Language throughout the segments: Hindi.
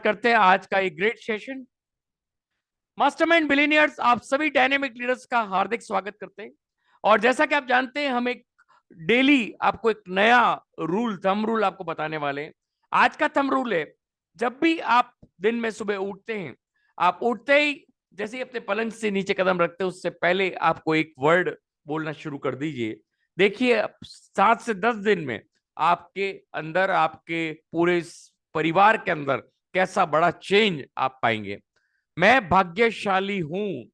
करते हैं आज का एक ग्रेट सेशन। मास्टरमाइंड बिलियनियर्स, आप सभी डायनेमिक लीडर्स का हार्दिक स्वागत करते हैं। और जैसा कि आप जानते हैं, हम एक डेली आपको एक नया थंब रूल आपको बताने वाले हैं। आज का थंब रूल है, जब भी आप दिन में सुबह उठते हैं, आप उठते ही जैसे ही अपने पलंग से नीचे कदम रखते हैं, उससे पहले आपको एक वर्ड बोलना शुरू कर दीजिए। देखिए 7 से 10 दिन में आपके अंदर, आपके पूरे परिवार के अंदर कैसा बड़ा चेंज आप पाएंगे। मैं भाग्यशाली हूं,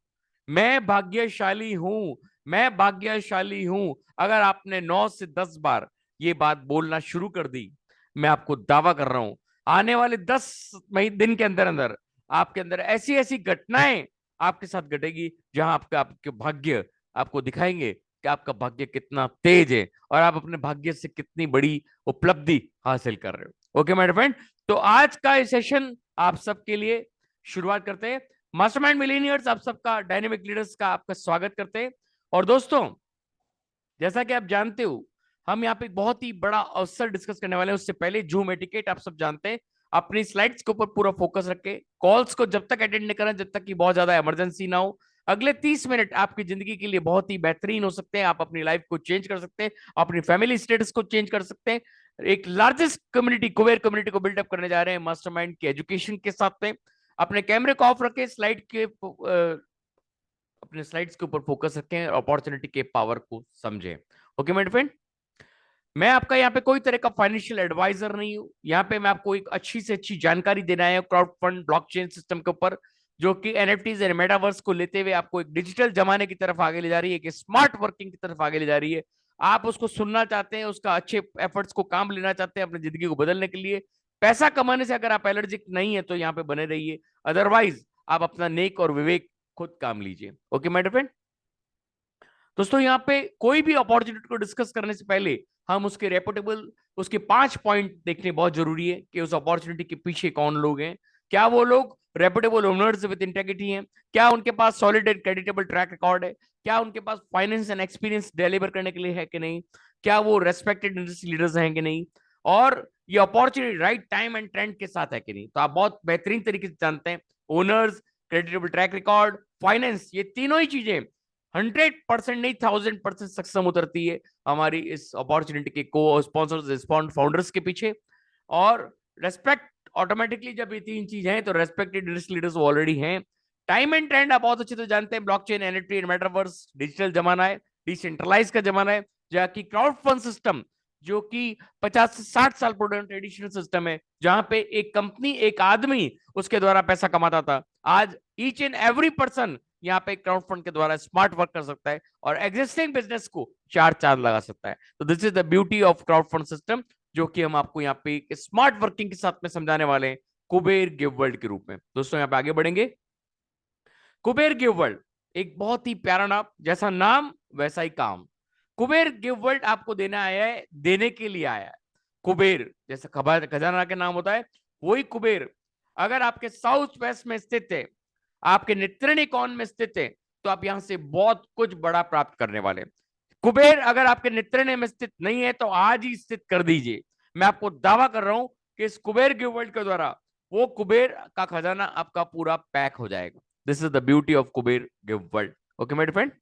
मैं भाग्यशाली हूं, मैं भाग्यशाली हूं। अगर आपने 9 से 10 बार ये बात बोलना शुरू कर दी, मैं आपको दावा कर रहा हूं, आने वाले 10 दिन के अंदर अंदर आपके अंदर ऐसी ऐसी घटनाएं आपके साथ घटेगी, जहां आपके आपके भाग्य आपको दिखाएंगे कि आपका भाग्य कितना तेज है और आप अपने भाग्य से कितनी बड़ी उपलब्धि हासिल कर रहे हो। ओके माय फ्रेंड, तो आज का ये सेशन आप सबके लिए शुरुआत करते हैं। मास्टरमाइंड मिलीनियर्स, आप सबका, डायनेमिक लीडर्स का आपका स्वागत करते हैं। और दोस्तों, जैसा कि आप जानते हो, हम यहाँ पे बहुत ही बड़ा अवसर डिस्कस करने वाले हैं। उससे पहले जूम एटिकेट आप सब जानते हैं, अपनी स्लाइड्स के ऊपर पूरा फोकस रखें। कॉल्स को जब तक अटेंड नहीं करें जब तक कि बहुत ज्यादा इमरजेंसी ना हो। अगले 30 मिनट आपकी जिंदगी के लिए बहुत ही बेहतरीन हो सकते हैं। आप अपनी लाइफ को चेंज कर सकते हैं, अपनी फैमिली स्टेटस को चेंज कर सकते हैं। एक लार्जेस्ट कम्युनिटी, कुबेर कम्युनिटी को बिल्डअप करने जा रहे हैं मास्टरमाइंड की एजुकेशन के साथ में। अपने कैमरे को ऑफ रखें, अपने स्लाइड्स के ऊपर फोकस रखें, अपॉर्चुनिटी के पावर को समझें। ओके मेरे फ्रेंड, मैं आपका यहाँ पे कोई तरह का फाइनेंशियल एडवाइजर नहीं हूं। यहाँ पे मैं आपको एक अच्छी से अच्छी जानकारी देना है क्राउड फंड ब्लॉकचेन सिस्टम के ऊपर, जो कि एनएफटीज एंड मेटावर्स को लेते हुए आपको एक डिजिटल जमाने की तरफ आगे ले जा रही है, एक स्मार्ट वर्किंग की तरफ आगे ले जा रही है। आप उसको सुनना चाहते हैं, उसका अच्छे एफर्ट्स को काम लेना चाहते हैं अपनी जिंदगी को बदलने के लिए। पैसा कमाने से अगर आप एलर्जिक नहीं है तो यहाँ पे बने रहिए, अदरवाइज आप अपना नेक और विवेक खुद काम लीजिए। ओके माय फ्रेंड, दोस्तों यहाँ पे कोई भी अपॉर्चुनिटी को डिस्कस करने से पहले हम उसके रेपुटेबल, उसके 5 पॉइंट देखने बहुत जरूरी है कि उस अपॉर्चुनिटी के पीछे कौन लोग हैं। क्या वो लोग रेपुटेबल ओनर्स विद इंटेग्रिटी हैं? क्या उनके पास solid and creditable track record है? क्या उनके पास फाइनेंस एंड एक्सपीरियंस डिलीवर करने के लिए है कि नहीं? क्या वो रेस्पेक्टेड इंडस्ट्री लीडर्स हैं कि नहीं? और ये opportunity right time and trend के साथ है कि नहीं? तो आप बहुत बेहतरीन तरीके से जानते हैं, owners, creditable track record, finance, ये तीनों ही चीजें 100% नहीं 1000% सक्षम उतरती है हमारी इस अपॉर्चुनिटी के को स्पॉन्सर्स, फाउंडर्स के पीछे। और रेस्पेक्ट, ऑटोमेटिकली जब ये तीन चीज हैं तो रेस्पेक्टेड इंडस्ट्री लीडर्स ऑलरेडी हैं। टाइम एंड ट्रेंड आप बहुत अच्छे से जानते हैं, ब्लॉकचेन, एनएफटी, मेटावर्स, डिजिटल जमाना है, डिसेंट्रलाइज का जमाना है, जहाँ की क्राउड फंड सिस्टम, जो कि 50 से 60 साल पुराना ट्रेडिशनल सिस्टम है, जहां पे एक कंपनी, एक आदमी उसके द्वारा पैसा कमाता था, आज ईच एंड एवरी पर्सन यहाँ पे क्राउड फंड के द्वारा स्मार्ट वर्क कर सकता है और एग्जिस्टिंग बिजनेस को 4 चांद लगा सकता है। तो this is the beauty of crowd fund system, जो कि हम आपको यहाँ पे स्मार्ट वर्किंग के साथ में समझाने वाले हैं कुबेर गिव वर्ल्ड के रूप में। दोस्तों यहाँ पे आगे बढ़ेंगे। कुबेर गिव वर्ल्ड एक बहुत ही प्यारा नाम, जैसा नाम वैसा ही काम। कुबेर गिव वर्ल्ड आपको देना आया है, देने के लिए आया है। कुबेर जैसा खजाना के नाम होता है, वही कुबेर अगर आपके साउथ वेस्ट में स्थित है, आपके नेत्रणी कोण में स्थित है, तो आप यहां से बहुत कुछ बड़ा प्राप्त करने वाले। कुबेर अगर आपके नेत्रणी में स्थित नहीं है तो आज ही स्थित कर दीजिए। मैं आपको दावा कर रहा हूं कि इस कुबेर गिव वर्ल्ड के द्वारा वो कुबेर का खजाना आपका पूरा पैक हो जाएगा। This is the beauty of Kuber give world. Okay मेरे फ्रेंड,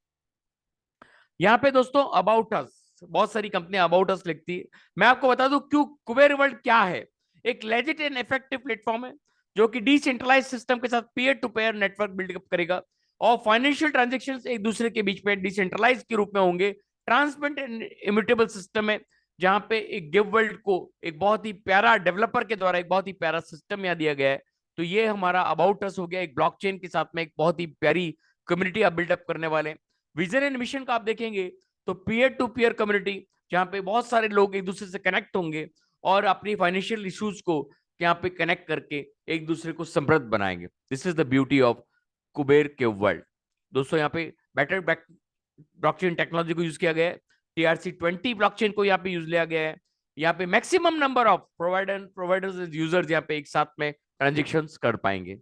यहाँ पे दोस्तों अबाउट अस, बहुत सारी कंपनियां अबाउट अस लिखती है। मैं आपको बता दूं क्यों कुबेर वर्ल्ड क्या है। एक लेजिट एंड इफेक्टिव प्लेटफॉर्म है, जो कि डिसेंट्रलाइज सिस्टम के साथ peer to peer network build up करेगा और फाइनेंशियल ट्रांजेक्शन्स एक दूसरे के बीच में डिसेंट्रलाइज के रूप में होंगे। ट्रांसपेरेंट एंड इम्यूटेबल सिस्टम है, जहां पे एक गिव वर्ल्ड को एक बहुत ही प्यारा डेवलपर के द्वारा एक बहुत ही प्यारा सिस्टम यहाँ दिया गया है। तो ये हमारा अबाउट अस हो गया, एक ब्लॉकचेन के साथ में एक बहुत ही प्यारी कम्युनिटी आप बिल्डअप करने वाले हैं। विजन एंड मिशन का आप देखेंगे तो पीयर टू पीयर कम्युनिटी, जहां पे बहुत सारे लोग एक दूसरे से कनेक्ट होंगे और अपनी फाइनेंशियल इश्यूज को यहाँ पे कनेक्ट करके एक दूसरे को समृद्ध बनाएंगे। This is the beauty of Kuber के वर्ल्ड। दोस्तों यहाँ पे बेटर ब्लॉकचेन टेक्नोलॉजी को यूज किया गया है, TRC20 ब्लॉकचेन को यहाँ पे यूज लिया गया है। यहाँ पे maximum number of providers users यहाँ पे एक साथ में ट्रांजेक्शन कर पाएंगे।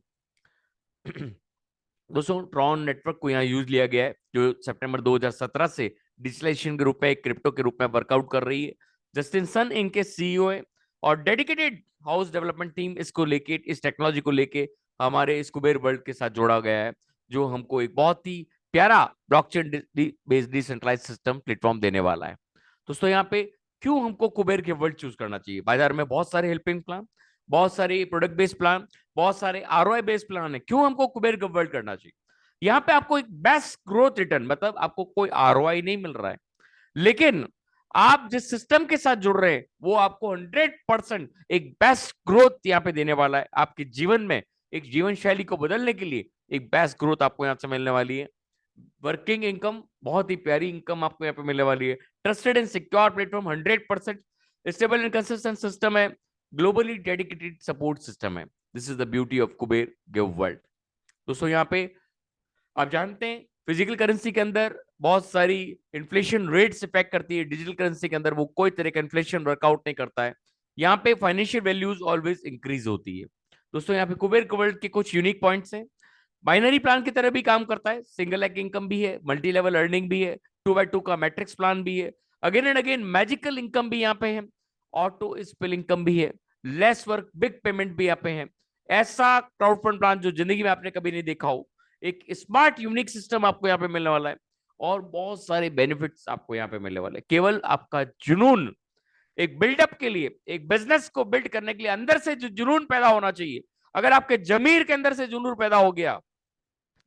दोस्तों ट्रॉन नेटवर्क को यहाँ यूज लिया गया है, जो सितंबर 2017 से डिजिटलाइजेशन के रूप में, क्रिप्टो के रूप में वर्कआउट कर रही है। जस्टिन सन इनके सीईओ है और डेडिकेटेड हाउस डेवलपमेंट टीम इसको लेके, इस टेक्नोलॉजी को लेके हमारे इस कुबेर वर्ल्ड के साथ जोड़ा गया है, जो हमको एक बहुत ही प्यारा blockchain based decentralize system platform देने वाला है। दोस्तों यहाँ पे क्यों हमको कुबेर के वर्ल्ड चूज करना चाहिए? बाजार में बहुत सारे हेल्पिंग प्लान, बहुत सारे प्रोडक्ट बेस्ड प्लान, बहुत सारे आरओआई बेस्ड प्लान है, क्यों हमको कुबेर का वर्ल्ड करना चाहिए? यहाँ पे आपको एक बेस्ट ग्रोथ रिटर्न, मतलब आपको कोई आरओआई नहीं मिल रहा है, लेकिन आप जिस सिस्टम के साथ जुड़ रहे हैं वो आपको 100% एक बेस्ट ग्रोथ यहाँ पे देने वाला है। आपके जीवन में एक जीवन शैली को बदलने के लिए एक बेस्ट ग्रोथ आपको यहाँ से मिलने वाली है। वर्किंग इनकम, बहुत ही प्यारी इनकम आपको यहाँ पे मिलने वाली है। Trusted and secure platform, 100% stable and consistent system है, ग्लोबली डेडिकेटेड सपोर्ट सिस्टम है। This is the beauty of Kuber give world. दोस्तों यहाँ पे आप जानते हैं फिजिकल करेंसी के अंदर बहुत सारी इन्फ्लेशन रेट्स इफेक्ट करती है, डिजिटल करेंसी के अंदर वो कोई तरह का इन्फ्लेशन वर्कआउट नहीं करता है। यहाँ पे फाइनेंशियल वैल्यूज ऑलवेज इंक्रीज होती है। दोस्तों यहाँ पे कुबेर वर्ल्ड के कुछ यूनिक पॉइंट्स हैं। बाइनरी प्लान की तरह भी काम करता है, सिंगल लेग इनकम भी है, मल्टी लेवल अर्निंग भी है, 2x2 का मैट्रिक्स प्लान भी है, again and again magical income भी यहाँ पे है, ऑटो स्पिल इनकम भी है, लेस वर्क बिग पेमेंट भी यहाँ पे है। ऐसा क्राउड फंड प्लान जो जिंदगी में आपने कभी नहीं देखा हो, एक स्मार्ट यूनिक सिस्टम आपको यहाँ पे मिलने वाला है, और बहुत सारे बेनिफिट्स आपको यहाँ पे मिलने वाले हैं। केवल आपका जुनून, एक बिल्डअप के लिए, एक बिजनेस को बिल्ड करने के लिए अंदर से जो जुनून पैदा होना चाहिए, अगर आपके जमीर के अंदर से जुनून पैदा हो गया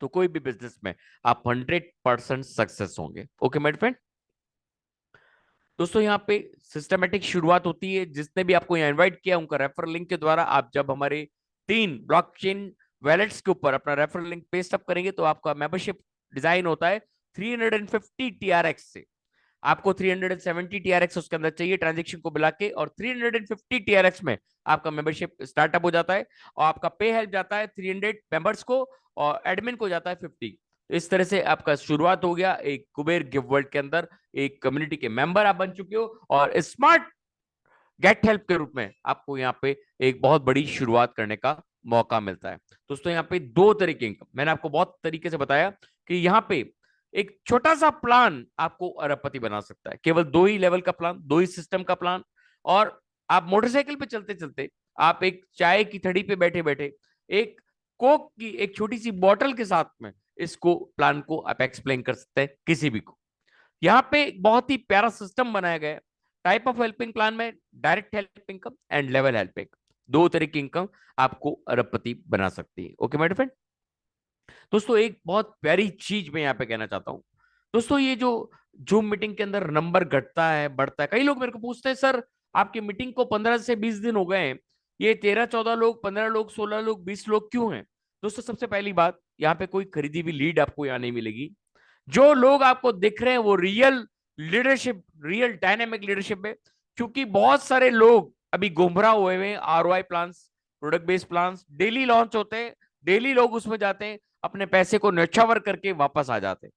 तो कोई भी बिजनेस में आप 100% सक्सेस होंगे। Okay my friend. दोस्तों यहाँ पे सिस्टमेटिक शुरुआत होती है, जिसने भी आपको यहाँ इनवाइट किया उनका रेफर लिंक के द्वारा आप जब हमारे 3 ब्लॉकचेन वैलेट्स के ऊपर अपना रेफर लिंक पेस्ट अप करेंगे तो आपका मेंबरशिप डिजाइन होता है 350 टीआरएक्स से। आपको 370 टीआरएक्स उसके अंदर चाहिए ट्रांजेक्शन को मिला के, और 350 टीआरएक्स में आपका मेंबरशिप स्टार्टअप हो जाता है, और आपका पे हेल्प जाता है 300 मेंबर्स को, और एडमिन को जाता है 50। तो इस तरह से आपका शुरुआत हो गया एक कुबेर गिव वर्ल्ड के अंदर, एक कम्युनिटी के मेंबर आप बन चुके हो, और स्मार्ट गेट हेल्प के रूप में आपको यहाँ पे एक बहुत बड़ी शुरुआत करने का मौका मिलता है। दोस्तों यहाँ पे 2 तरीके इनकम, मैंने आपको बहुत तरीके से बताया कि यहाँ पे एक छोटा सा प्लान आपको अरबपति बना सकता है। केवल 2 ही लेवल का प्लान, 2 ही सिस्टम का प्लान, और आप मोटरसाइकिल पे चलते चलते, आप एक चाय की थड़ी पे बैठे बैठे, एक कोक की एक छोटी सी बोतल के साथ में इसको प्लान को आप एक्सप्लेन कर सकते हैं किसी भी को। यहाँ पे बहुत ही प्यारा सिस्टम बनाया गया है। टाइप ऑफ हेल्पिंग प्लान में direct help income and level help income, 2 तरह की इनकम आपको अरबपति बना सकती है। Okay my friend. दोस्तों एक बहुत प्यारी चीज मैं यहाँ पे कहना चाहता हूँ। दोस्तों ये जो जूम मीटिंग के अंदर नंबर घटता है बढ़ता है, कई लोग मेरे को पूछते हैं सर आपकी मीटिंग को 15 से 20 दिन हो गए हैं, ये 13-14 लोग, 15 लोग, 16 लोग, 20 लोग क्यों हैं? दोस्तों सबसे पहली बात, यहाँ पे कोई खरीदी हुई लीड आपको यहाँ नहीं मिलेगी। जो लोग आपको दिख रहे हैं वो real leadership, real dynamic leadership है। क्योंकि बहुत सारे लोग अभी गुमराह हुए हैं, ROI plans, product based plans daily launch होते हैं, डेली लोग उसमें जाते हैं, अपने पैसे को न्यौछावर करके वापस आ जाते हैं।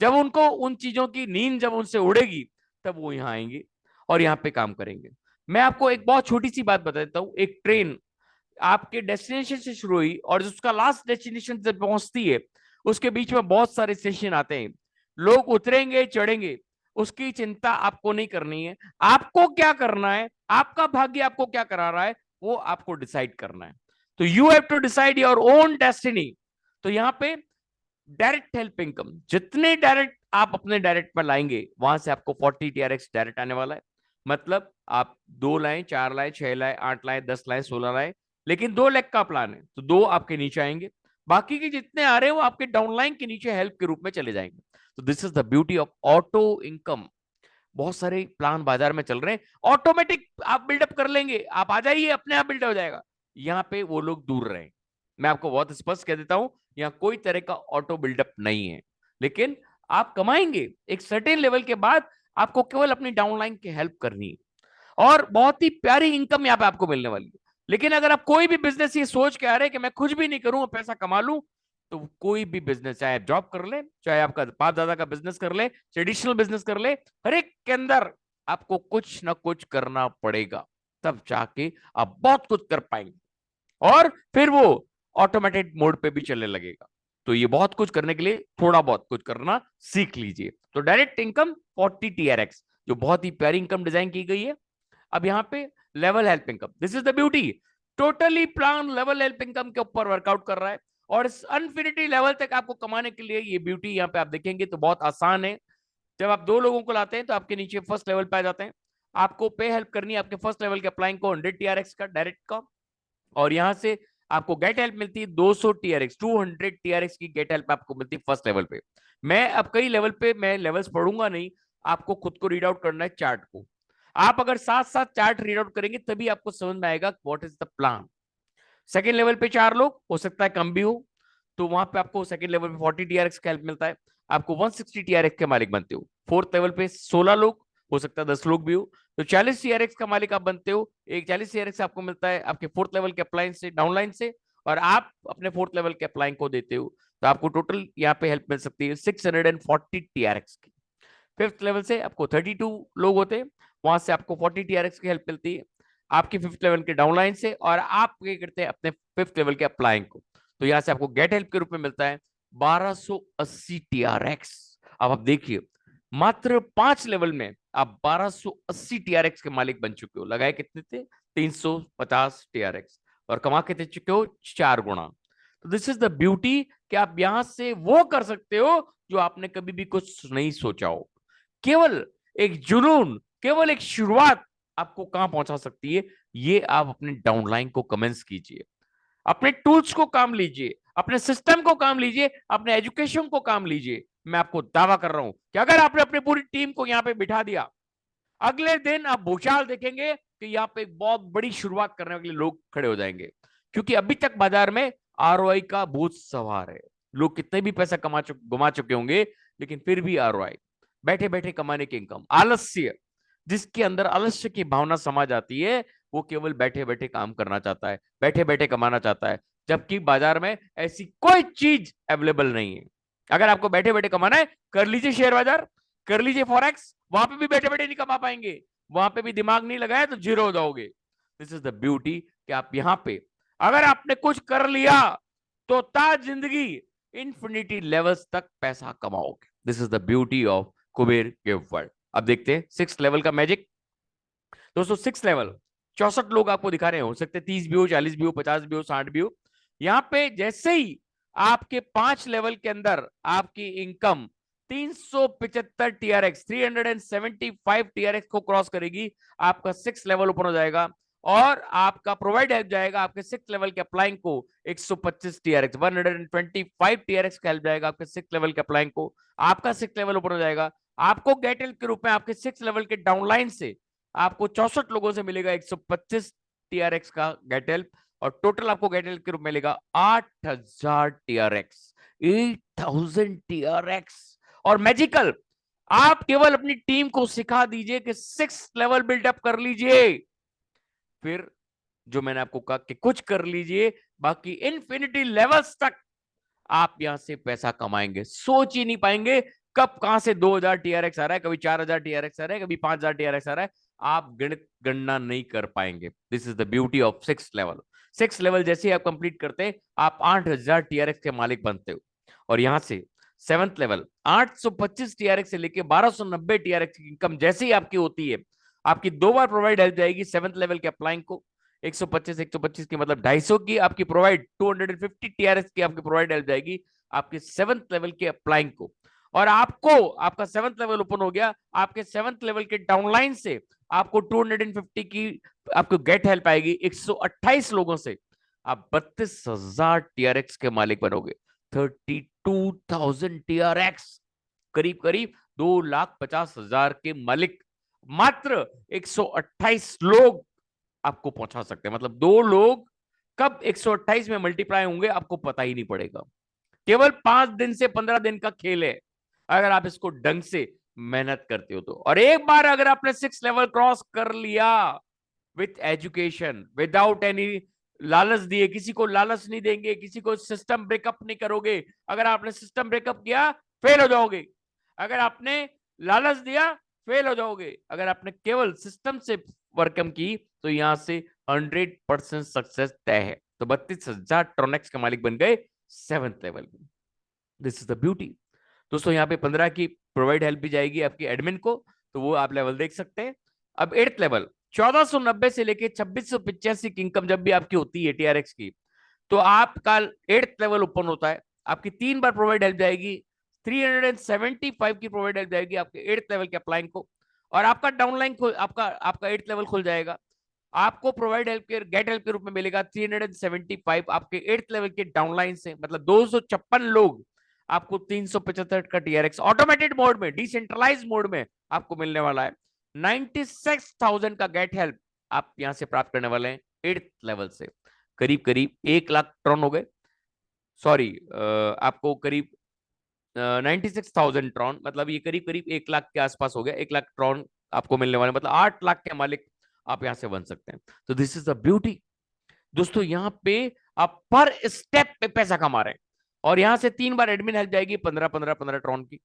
जब उनको उन चीजों की नींद जब उनसे उड़ेगी तब वो यहाँ आएंगे और यहाँ पे काम करेंगे। मैं आपको एक बहुत छोटी सी बात बता देता हूँ। एक ट्रेन आपके डेस्टिनेशन से शुरू हुई और उसका लास्ट डेस्टिनेशन जब पहुंचती है, उसके बीच में बहुत सारे स्टेशन आते हैं, लोग उतरेंगे चढ़ेंगे, उसकी चिंता आपको नहीं करनी है। आपको क्या करना है, आपका भाग्य आपको क्या करा रहा है, वो आपको डिसाइड करना है। तो you have to decide your own destiny. तो यहाँ पे डायरेक्ट हेल्प इनकम, जितने डायरेक्ट आप अपने डायरेक्ट पर लाएंगे वहां से आपको 40 टीआरएक्स डायरेक्ट आने वाला है। मतलब आप 2 लाएं, 4 लाएं, 6 लाएं, 8 लाएं, 10 लाएं, 16 लाएं, लेकिन 2 लाख का प्लान है तो 2 आपके नीचे आएंगे, बाकी के जितने आ रहे हैं वो आपके डाउनलाइन के नीचे हेल्प के रूप में चले जाएंगे। तो this is the beauty of auto income. बहुत सारे प्लान बाजार में चल रहे हैं, ऑटोमेटिक आप बिल्डअप कर लेंगे, आप आ जाइए अपने आप बिल्ड हो जाएगा। यहाँ पे वो लोग दूर रहे। मैं आपको बहुत स्पष्ट कह देता हूं, यहाँ कोई तरह का ऑटो बिल्डअप नहीं है, लेकिन आप कमाएंगे एक सर्टेन लेवल के बाद, आपको केवल अपनी डाउनलाइन की हेल्प करनी है और बहुत ही प्यारी इनकम यहाँ पे आपको मिलने वाली है। लेकिन अगर आप कोई भी बिजनेस ये सोच के आ रहे हैं कि मैं कुछ भी नहीं करूं पैसा कमा लूं, तो कोई भी बिजनेस, चाहे आप जॉब कर ले, चाहे आपका बाप दादा का बिजनेस कर ले, ट्रेडिशनल बिजनेस कर ले, हर एक के अंदर आपको कुछ ना कुछ करना पड़ेगा, तब जाके आप बहुत कुछ कर पाएंगे और फिर वो ऑटोमेटेड मोड पे भी चलने लगेगा। तो ये बहुत कुछ करने के लिए थोड़ा बहुत कुछ करना सीख लीजिए। तो डायरेक्ट इनकम 40 टीआरएक्स, जो बहुत ही प्यारी इनकम डिजाइन की गई है। अब यहाँ पे level help income. This is the beauty, totally plan level help income के ऊपर वर्कआउट कर रहा है और इस अनफिनिटी लेवल तक आपको कमाने के लिए ये ब्यूटी यहाँ पे आप देखेंगे तो बहुत आसान है। जब आप दो लोगों को लाते हैं तो आपके नीचे फर्स्ट लेवल पे आ जाते हैं, आपको पे हेल्प करनी है आपके फर्स्ट लेवल के अप्लाइंग को 100 टीआरएक्स का डायरेक्ट का, और यहां से आपको गेट हेल्प मिलती है 200 टीआरएक्स, 200 टीआरएक्स की गेट हेल्प आपको मिलती है फर्स्ट लेवल पे। मैं अब कई लेवल पे मैं लेवल्स पढ़ूंगा नहीं, आपको खुद को रीड आउट करना है चार्ट को। आप अगर साथ साथ चार्ट रीड आउट करेंगे तभी आपको समझ में आएगा what is the plan. Second level पे 4 लोग, हो सकता है कम भी हो, तो वहां पे आपको सेकंड लेवल पे 40 टीआरएक्स का हेल्प मिलता है, आपको 160 टीआरएक्स के मालिक बनते हो। फोर्थ लेवल पे 16 लोग, हो सकता है 10 लोग भी हो, तो 40 टीआरएक्स का मालिक आप बनते हो। एक 40 टीआरएक्स आपको मिलता है आपके फोर्थ लेवल के अप्लायंस से, डाउनलाइन से, और आप अपने फोर्थ लेवल के अप्लाइंग को देते हो, तो आपको टोटल यहाँ पे हेल्प मिल सकती है 640 टीआरएक्स की। फिफ्थ लेवल से आपको 32 लोग होते हैं, वहां से आपको 40 टीआरएक्स की हेल्प मिलती है आपकी फिफ्थ लेवल के डाउनलाइन से, और आप क्या करते हैं अपने फिफ्थ लेवल के अप्लाइंग को, तो यहां से आपको गेट हेल्प के रूप में मिलता है 1280 टीआरएक्स। अब आप देखिए मात्र 5 लेवल में आप 1280 टीआरएक्स के मालिक बन चुके हो। लगाए कितने थे? 350 टीआरएक्स, और कमा के दे चुके हो 4 गुना। तो दिस इज द ब्यूटी कि आप यहां से वो कर सकते हो जो आपने कभी भी कुछ नहीं सोचा हो। केवल एक जुनून, केवल एक शुरुआत आपको कहां पहुंचा सकती है, ये आप अपने डाउनलाइन को कमेंस कीजिए, अपने टूल्स को काम लीजिए, अपने सिस्टम को काम लीजिए, अपने एजुकेशन को काम लीजिए। मैं आपको दावा कर रहा हूं कि अगर आपने अपनी पूरी टीम को यहां पे बिठा दिया, अगले दिन आप भूचाल देखेंगे कि यहाँ पे एक बहुत बड़ी शुरुआत करने के लिए लोग खड़े हो जाएंगे, क्योंकि अभी तक बाजार में आरओआई का भूत सवार है। लोग कितने भी पैसा गुमा चुके होंगे, लेकिन फिर भी आरओआई, बैठे बैठे कमाने की इनकम, आलस्य, जिसके अंदर आलस्य की भावना समा जाती है, वो केवल बैठे बैठे काम करना चाहता है, बैठे बैठे कमाना चाहता है, जबकि बाजार में ऐसी कोई चीज अवेलेबल नहीं है। अगर आपको बैठे बैठे कमाना है, कर लीजिए शेयर बाजार, कर लीजिए फॉरेक्स, वहां पे भी बैठे बैठे नहीं कमा पाएंगे, वहां पे भी दिमाग नहीं लगाया तो जीरो हो जाओगे। दिस इज द ब्यूटी कि आप यहां पे अगर आपने कुछ कर लिया तो ता जिंदगी इंफिनिटी लेवल्स तक पैसा कमाओगे। This is the beauty of Kuber gift world. अब देखते हैं 6 लेवल का मैजिक। दोस्तों 6 लेवल 64 लोग आपको दिखा रहे हो सकते 30 भी हो, 40 भी हो, 50 भी हो, 60 भी हो। यहाँ पे जैसे ही आपके 5 लेवल के अंदर आपकी इनकम 375 टीआरएक्स, 375 टीआरएक्स को क्रॉस करेगी, आपका 6 लेवल ओपन हो जाएगा, और आपका प्रोवाइड हेल्प जाएगा आपके 6 लेवल के अप्लाइंग को 125 टीआरएक्स, 125 टीआरएक्स का हेल्प जाएगा आपके 6 लेवल के अप्लाइंग को। आपका 6 लेवल ओपन हो जाएगा, आपको गेट हेल्प के रूप में आपके 6 लेवल के डाउनलाइन से आपको 64 लोगों से मिलेगा 125 टीआरएक्स का गेट हेल्प, और टोटल आपको गेट हेल्प के रूप में मिलेगा 8000 टीआरएक्स, 8000 टीआरएक्स। और मैजिकल, आप केवल अपनी टीम को सिखा दीजिए कि 6 लेवल बिल्डअप कर लीजिए, फिर जो मैंने आपको कहा कि कुछ कर लीजिए, बाकी इन्फिनिटी लेवल्स तक आप यहां से पैसा कमाएंगे। सोच ही नहीं पाएंगे कब कहां से 2000 टीआरएक्स आ रहा है, कभी 4000 टीआरएक्स आ रहा है, कभी 5000 टीआरएक्स आ रहा है, आप गणित गणना नहीं कर पाएंगे। This is the beauty of 6 level. 6 level जैसे ही आप कंप्लीट करते हैं, आप 8000 टीआरएक्स के मालिक बनते हो, और यहां से 7th लेवल 825 टीआरएक्स से लेके 1290 टीआरएक्स की इनकम जैसे ही आपकी होती है, आपकी 2 बार प्रोवाइड हेल्प जाएगी 7th लेवल के अप्लाइंग को। 125 की मतलब 250 की आपकी प्रोवाइड, 250 टीआरएस की आपकी प्रोवाइड हेल्प जाएगी आपके 7th लेवल के अप्लाइंग को। और आपको आपका 7th लेवल ओपन हो गया, आपके 7th लेवल के डाउनलाइन से आपको 250 की आपको गेट हेल्प आएगी 128 लोगों से, आप 32,000 टीआरएक्स के मालिक बनोगे। 32,000 टीआरएक्स, करीब करीब 2,50,000 के मालिक मात्र 128 लोग आपको पहुंचा सकते हैं। मतलब 2 लोग कब 128 में मल्टीप्लाई होंगे आपको पता ही नहीं पड़ेगा। केवल 5 दिन से 15 दिन का खेल है, अगर आप इसको ढंग से मेहनत करते हो तो। और एक बार अगर आपने 6 लेवल क्रॉस कर लिया विथ एजुकेशन, विदाउट एनी लालच दिए, किसी को लालच नहीं देंगे, किसी को सिस्टम ब्रेकअप नहीं करोगे। अगर आपने सिस्टम ब्रेकअप किया फेल हो जाओगे, अगर आपने लालच दिया फेल हो जाओगे, अगर आपने केवल सिस्टम से वर्कम की तो यहां से 100% सक्सेस तय है। तो 32,000 ट्रोनेक्स के मालिक बन गए 7th लेवल में। This is the beauty. दोस्तों यहाँ पे 15 की प्रोवाइड हेल्प भी जाएगी आपकी एडमिन को, तो वो आप लेवल देख सकते हैं। अब 8th लेवल 1490 से लेके 2685 की इनकम जब भी आपकी होती है टीआरएक्स की, तो आपका 8th लेवल ओपन होता है, आपकी 3 बार प्रोवाइड हेल्प जाएगी, 375 की प्रोवाइड हेल्प जाएगी आपके 8th लेवल के अप्लाइंग को, और आपका डाउनलाइन आपका आपका 8th लेवल खुल जाएगा। आपको प्रोवाइड हेल्प के गेट हेल्प के रूप में मिलेगा 375 आपके 8th लेवल के डाउनलाइन से, मतलब 256 लोग आपको 375 का टीआरएक्स ऑटोमेटेड मोड में, डिसेंट्रलाइज मोड में आपको मिलने वाला है। 96,000 का गेट हेल्प आप यहां से प्राप्त करने वाले हैं 8th लेवल से। करीब करीब 1 लाख ट्रॉन हो गए, सॉरी, आपको करीब 96,000 ट्रॉन, मतलब ये करीब करीब 1 लाख के आसपास हो गया। 1 लाख ट्रॉन आपको मिलने वाले, मतलब 8 लाख के मालिक आप यहां से बन सकते हैं। तो दिस इज द ब्यूटी दोस्तों, यहाँ पे आप पर स्टेप पे पैसा कमा रहे हैं, और यहां से 3 बार एडमिन हेल्प जाएगी 15-15-15 ट्रॉन की।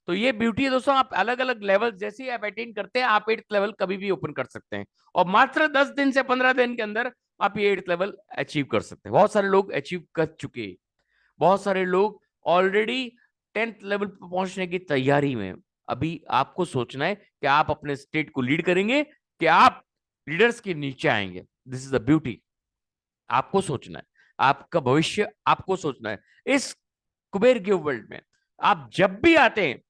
तो ये ब्यूटी है दोस्तों, आप अलग अलग लेवल जैसे ही आप अटेंड करते हैं, आप 8th लेवल कभी भी ओपन कर सकते हैं, और मात्र 10 दिन से 15 दिन के अंदर आप ये 8th लेवल अचीव कर सकते हैं। बहुत सारे लोग अचीव कर चुके हैं, बहुत सारे लोग ऑलरेडी 10th लेवल पर पहुंचने की तैयारी में। अभी आपको सोचना है कि आप अपने स्टेट को लीड करेंगे कि आप लीडर्स के नीचे आएंगे। दिस इज द ब्यूटी, आपको सोचना है, आपका भविष्य आपको सोचना है। इस कुबेर गिव वर्ल्ड में आप जब भी आते हैं,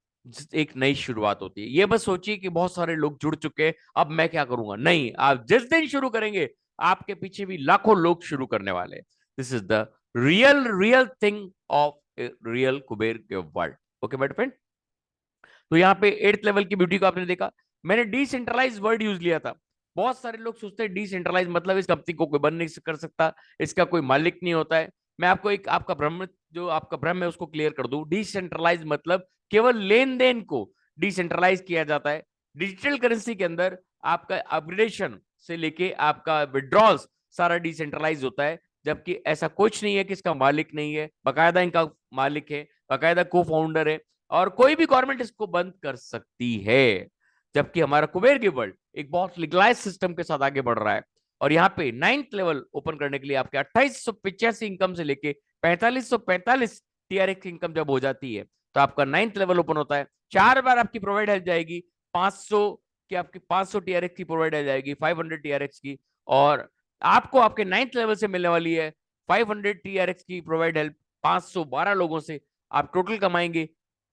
एक नई शुरुआत होती है। ये बस सोचिए कि बहुत सारे लोग जुड़ चुके हैं, अब मैं क्या करूंगा, नहीं, आप जिस दिन शुरू करेंगे आपके पीछे भी लाखों लोग शुरू करने वाले हैं। This is the real real thing of real Kuber give world. Okay my friend, तो यहाँ पे 8th लेवल की ब्यूटी को आपने देखा। मैंने डिसेंट्रलाइज वर्ड यूज लिया था। बहुत सारे लोग सोचते हैं डिसेंट्रलाइज मतलब इस कंपनी को कोई बंद नहीं कर सकता, इसका कोई मालिक नहीं होता है। मैं आपको एक आपका भ्रम, जो आपका भ्रम है उसको क्लियर कर दूं। डिसेंट्रलाइज मतलब केवल लेन देन को डिसेंट्रलाइज किया जाता है। डिजिटल करेंसी के अंदर आपका अपग्रेडेशन से लेके आपका विड्रॉल्स सारा डिसेंट्रलाइज होता है, जबकि ऐसा कुछ नहीं है कि इसका मालिक नहीं है, बाकायदा इनका मालिक है, बाकायदा को फाउंडर है, और कोई भी गवर्नमेंट इसको बंद कर सकती है। जबकि हमारा कुबेर की वर्ल्ड एक बहुत लीगलाइज सिस्टम के साथ आगे बढ़ रहा है, और यहाँ पे 9th लेवल ओपन करने के लिए आपके 2885 इनकम से लेके 4545 टीआरएक्स इनकम जब हो जाती है, तो आपका 9th लेवल ओपन होता है। 4 बार आपकी प्रोवाइड हेल्प जाएगी, 500 की आपकी 500 टीआरएक्स की प्रोवाइड हेल्प जाएगी, 500 टीआरएक्स की, और आपको आपके 9th लेवल से मिलने वाली है 500 टीआरएक्स की प्रोवाइड हेल्प 512 लोगों से। आप टोटल कमाएंगे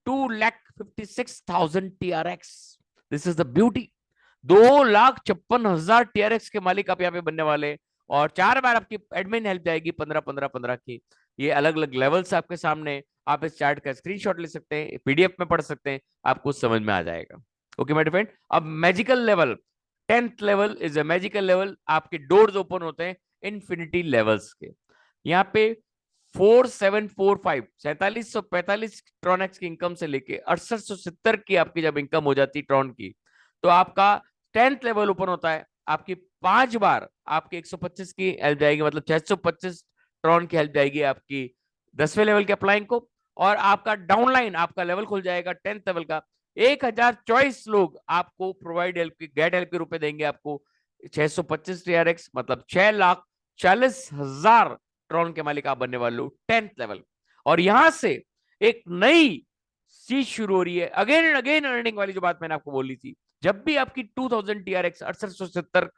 2,56,000 TRX. This is the beauty, 2,56,000 TRX के मालिक आप यहाँ पे बनने वाले हैं, और 4 बार आपकी एडमिन हेल्प जाएगी 15-15-15 की। ये अलग अलग लेवल्स आपके सामने, आप इस चार्ट का स्क्रीनशॉट ले सकते हैं, पीडीएफ में पढ़ सकते हैं, आपको समझ में आ जाएगा। ओके माय फ्रेंड, अब magical level 10th level is a magical level. आपके डोर्स ओपन होते हैं इन्फिनिटी लेवल्स के। यहाँ पे 4745 ट्रॉनेक्स की इनकम से लेके 6870 की आपकी जब इनकम हो जाती है ट्रॉन की, तो आपका 10th लेवल ओपन होता है। आपकी 5 बार आपके 125 की हेल्प जाएगी, मतलब 625 ट्रॉन की हेल्प जाएगी आपकी 10वें लेवल के अप्लाइंग को, और आपका डाउनलाइन आपका लेवल खुल जाएगा 10th लेवल का। 1024 लोग आपको प्रोवाइड हेल्प की गेट हेल्प के रूप में देंगे आपको 625 टीआरएक्स, मतलब 6,40,000 ट्रॉन के मालिक आप बनने वाले हो 10th लेवल। और यहां से एक नई चीज शुरू हो रही है, अगेन एंड अगेन अर्निंग वाली, जो बात मैंने आपको बोली थी। जब भी आपकी 2000 टीआरएक्स 6870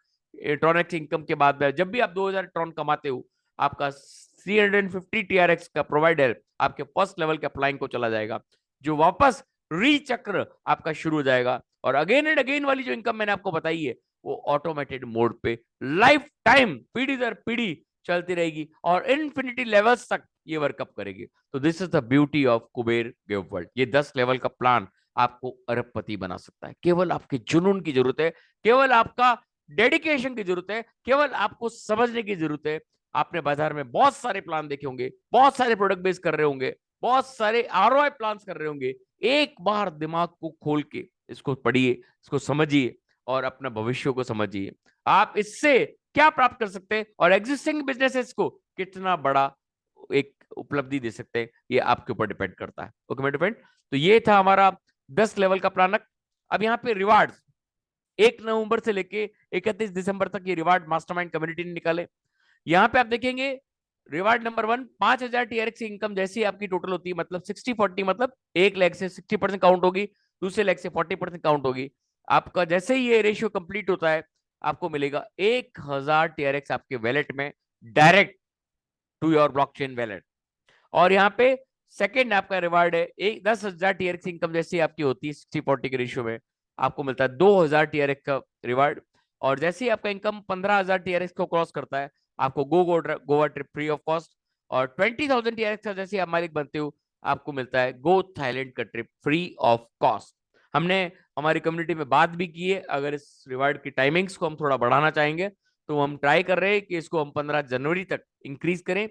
ट्रॉनेक्स इनकम के बाद जब भी आप 2000 ट्रॉन कमाते हो, आपका 350 टीआरएक्स का प्रोवाइड हेल्प आपके फर्स्ट लेवल के अप्लाइंग को चला जाएगा, जो वापस रीचक्र आपका शुरू हो जाएगा। और अगेन एंड अगेन वाली जो इनकम मैंने आपको बताई है, वो ऑटोमेटेड मोड पे लाइफ टाइम पीढ़ी दर पीढ़ी चलती रहेगी, और इन्फिनिटी लेवल्स तक ये वर्कअप करेगी। तो this is the beauty of Kuber give world. ये 10 लेवल का प्लान आपको अरबपति बना सकता है। केवल आपके जुनून की जरूरत है, केवल आपका डेडिकेशन की जरूरत है, केवल आपको समझने की जरूरत है। आपने बाजार में बहुत सारे प्लान देखे होंगे, बहुत सारे प्रोडक्ट बेस कर रहे होंगे, बहुत सारे आरओआई प्लान कर रहे होंगे। एक बार दिमाग को खोल के इसको पढ़िए, इसको समझिए, और अपना भविष्य को समझिए। आप इससे क्या प्राप्त कर सकते हैं, और एग्जिस्टिंग बिजनेसेस को कितना बड़ा एक उपलब्धि दे सकते हैं, ये आपके ऊपर डिपेंड करता है। ओके मेरे फ्रेंड, तो ये था हमारा 10 लेवल का प्लान। अब यहाँ पे रिवार्ड 1 नवंबर से लेके 31 दिसंबर तक ये रिवार्ड मास्टरमाइंड कम्युनिटी ने निकाले। यहाँ पे आप देखेंगे रिवार्ड नंबर 1, 5,000 टीआरएक्स इनकम जैसी आपकी टोटल होती है, मतलब 60-40, मतलब 1 लाख से 60% काउंट होगी, दूसरे लाख से 40% काउंट होगी। आपका जैसे ही ये रेशियो कंप्लीट होता है, आपको मिलेगा 1000 TRX आपके वैलेट में direct to your blockchain wallet. और यहाँ पे सेकंड आपका रिवार्ड है, एक 10,000 TRX इनकम जैसी आपकी होती है 60-40 के रेशियो में, आपको मिलता है 2000 TRX का रिवार्ड। और जैसे ही आपका इनकम 15,000 TRX को क्रॉस करता है, आपको Goa trip free of cost. और 20,000 TRX का जैसे आप मालिक बनते हो, आपको मिलता है गो थाईलैंड का ट्रिप फ्री ऑफ कॉस्ट। हमने हमारी कम्युनिटी में बात भी की है, अगर इस रिवार्ड की टाइमिंग्स को हम थोड़ा बढ़ाना चाहेंगे तो हम ट्राई कर रहे हैं कि इसको हम 15 जनवरी तक इंक्रीज करें,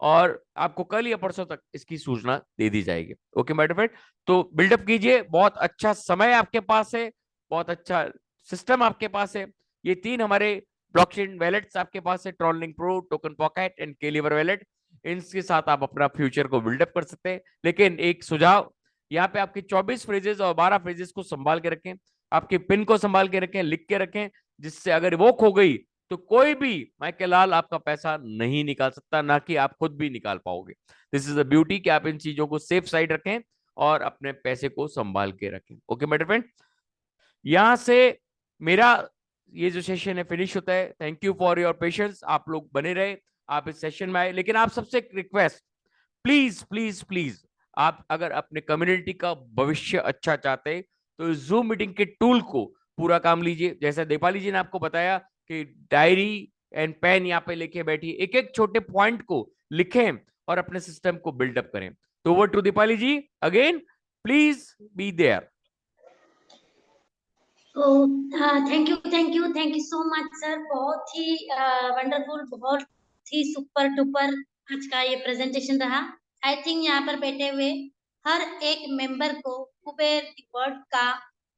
और आपको कल या परसों तक इसकी सूचना दे दी जाएगी। ओके माय फ्रेंड, तो बिल्डअप कीजिए, बहुत अच्छा समय आपके पास है, बहुत अच्छा सिस्टम आपके पास है। ये तीन हमारे ब्लॉकचेन वैलेट्स आपके पास है, trolling pro, token pocket and केलीवर वैलेट। इनके साथ आप अपना फ्यूचर को बिल्डअप कर सकते हैं। लेकिन एक सुझाव, यहाँ पे आपके 24 फ्रेजेस और 12 फ्रेजेस को संभाल के रखें, आपके पिन को संभाल के रखें, लिख के रखें, जिससे अगर वो खो गई तो कोई भी माइकल लाल आपका पैसा नहीं निकाल सकता, ना कि आप खुद भी निकाल पाओगे। दिस इज द ब्यूटी कि आप इन चीजों को सेफ साइड रखें और अपने पैसे को संभाल के रखें। ओके मेरे फ्रेंड, यहां से मेरा ये जो सेशन है फिनिश होता है। Thank you for your patience, आप लोग बने रहे, आप इस सेशन में आए। लेकिन आप सबसे एक रिक्वेस्ट, प्लीज प्लीज प्लीज, आप अगर अपने कम्युनिटी का भविष्य अच्छा चाहते हैं तो जूम मीटिंग के टूल को पूरा काम लीजिए। जैसा दीपाली जी ने आपको बताया कि डायरी एंड पेन यहाँ पे लेके बैठिए, एक एक छोटे पॉइंट को लिखें और अपने सिस्टम को बिल्डअप करें। तो over to Deepali ji again, please be there. Thank you so much sir, बहुत ही वंडरफुल, बहुत ही सुपर डुपर आज का ये प्रेजेंटेशन रहा। आई थिंक यहाँ पर बैठे हुए हर एक मेंबर को कुबेर वर्ड का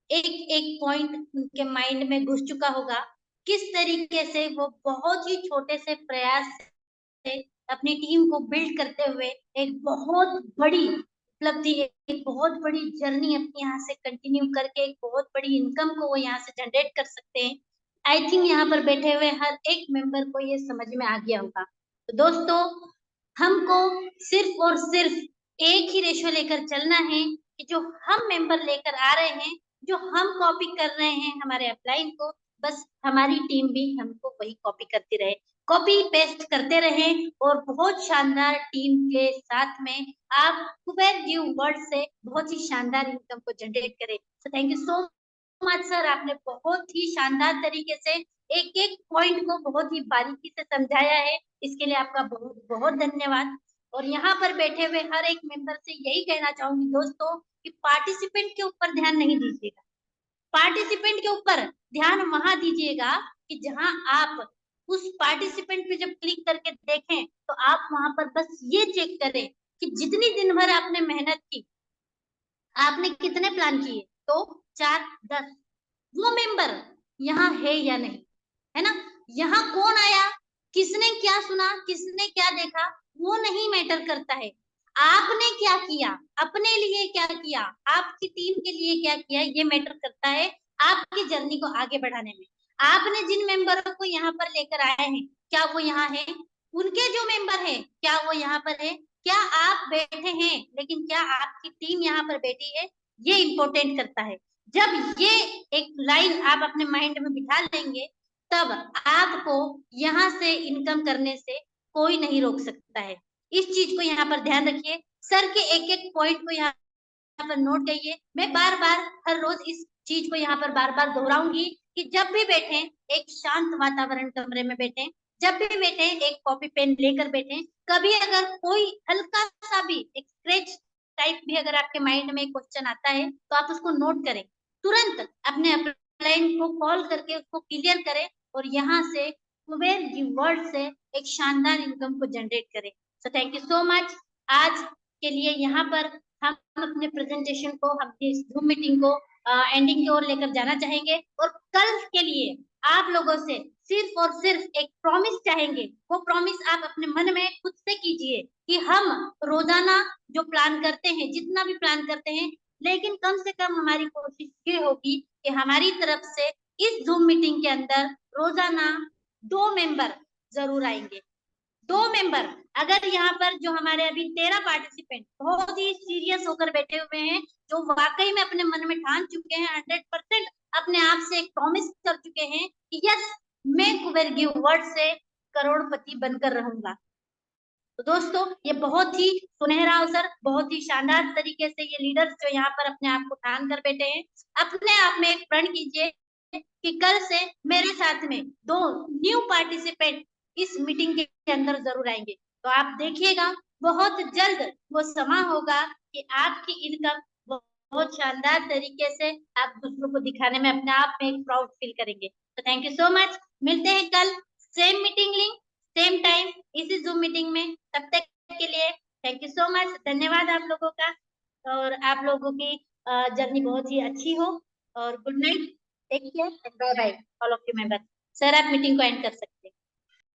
एक एक पॉइंट उनके माइंड में घुस चुका होगा, किस तरीके से वो बहुत ही छोटे से प्रयास से अपनी टीम को बिल्ड करते हुए एक बहुत बड़ी उपलब्धि, एक बहुत बड़ी जर्नी अपनी यहाँ से कंटिन्यू करके एक बहुत बड़ी इनकम को वो यहाँ से जनरेट कर सकते हैं। आई थिंक यहाँ पर बैठे हुए हर एक मेंबर को ये समझ में आ गया होगा। तो दोस्तों, हमको सिर्फ और सिर्फ एक ही रेशो लेकर चलना है कि जो हम मेंबर लेकर आ रहे हैं, जो हम कॉपी कर रहे हैं हमारे अपलाइन को, बस हमारी टीम भी हमको वही कॉपी करती रहे, कॉपी पेस्ट करते रहे और बहुत शानदार टीम के साथ में आप कुबेर गिव वर्ड से बहुत ही शानदार इनकम को जनरेट करें। तो thank you so much sir, आपने बहुत ही शानदार तरीके से एक एक पॉइंट को बहुत ही बारीकी से समझाया है, इसके लिए आपका बहुत बहुत धन्यवाद। और यहाँ पर बैठे हुए हर एक मेंबर से यही कहना चाहूंगी दोस्तों कि पार्टिसिपेंट के ऊपर ध्यान नहीं दीजिएगा, पार्टिसिपेंट के ऊपर ध्यान वहां दीजिएगा कि जहां आप उस पार्टिसिपेंट पे जब क्लिक करके देखें तो आप वहां पर बस ये चेक करें कि जितनी दिन भर आपने मेहनत की, आपने कितने प्लान किए, तो 4 10 वो मेंबर यहाँ है या नहीं, है ना। यहाँ कौन आया, किसने क्या सुना, किसने क्या देखा, वो नहीं मैटर करता है। आपने क्या किया, अपने लिए क्या किया, आपकी टीम के लिए क्या किया, ये मैटर करता है आपकी जर्नी को आगे बढ़ाने में। आपने जिन मेंबरों को यहाँ पर लेकर आए हैं, क्या वो यहाँ है, उनके जो मेंबर है क्या वो यहाँ पर है, क्या आप बैठे हैं लेकिन क्या आपकी टीम यहाँ पर बैठी है, ये इंपॉर्टेंट करता है। जब ये एक लाइन आप अपने माइंड में बिठा लेंगे, तब आपको यहाँ से इनकम करने से कोई नहीं रोक सकता है। इस चीज को यहाँ पर ध्यान रखिए, सर के एक एक पॉइंट को यहाँ पर नोट करिए। मैं बार बार हर रोज इस चीज को यहाँ पर बार बार दोहराऊंगी कि जब भी बैठे एक शांत वातावरण कमरे में बैठे, जब भी बैठे एक कॉपी पेन लेकर बैठे, कभी अगर कोई हल्का सा भी एक स्क्रेच टाइप भी अगर आपके माइंड में क्वेश्चन आता है तो आप उसको नोट करें, तुरंत अपने अपलाइन को कॉल करके उसको क्लियर करें और यहाँ से कुबेर वर्ड से एक शानदार इनकम को जनरेट करें। So thank you so much. आज के लिए यहाँ पर हम अपने प्रेजेंटेशन को, अपनी इस जूम मीटिंग को एंडिंग की ओर लेकर जाना चाहेंगे और कल के लिए आप लोगों से सिर्फ और सिर्फ एक प्रॉमिस चाहेंगे। वो प्रॉमिस आप अपने मन में खुद से कीजिए कि हम रोजाना जो प्लान करते हैं, जितना भी प्लान करते हैं, लेकिन कम से कम हमारी कोशिश ये होगी कि हमारी तरफ से इस जूम मीटिंग के अंदर रोजाना 2 मेंबर जरूर आएंगे। 2 मेंबर, अगर यहाँ पर जो हमारे अभी 13 पार्टिसिपेंट बहुत ही सीरियस होकर बैठे हुए हैं, जो वाकई में अपने मन में ठान चुके हैं 100% अपने आप से एक प्रॉमिस कर चुके हैं कि यस, मैं कुबेर गिव वर्ड से करोड़पति बनकर रहूंगा। तो दोस्तों, ये बहुत ही सुनहरा अवसर, बहुत ही शानदार तरीके से ये लीडर्स जो यहाँ पर अपने आप को ठान कर बैठे हैं, अपने आप में एक प्रण कीजिए कि कल से मेरे साथ में 2 न्यू पार्टिसिपेंट इस मीटिंग के अंदर जरूर आएंगे। तो आप देखिएगा, बहुत जल्द वो समय होगा कि आपकी इनकम बहुत शानदार तरीके से आप दूसरों को दिखाने में अपने आप में एक प्राउड फील करेंगे। तो थैंक यू सो मच। मिलते हैं कल, same meeting link, same time, इसी जूम मीटिंग में। तब तक के लिए थैंक यू सो मच, धन्यवाद आप लोगों का। और आप लोगों की जर्नी बहुत ही अच्छी हो। और good night, take care and bye bye all of you member. Sir, आप मीटिंग को एंड कर सकते हैं।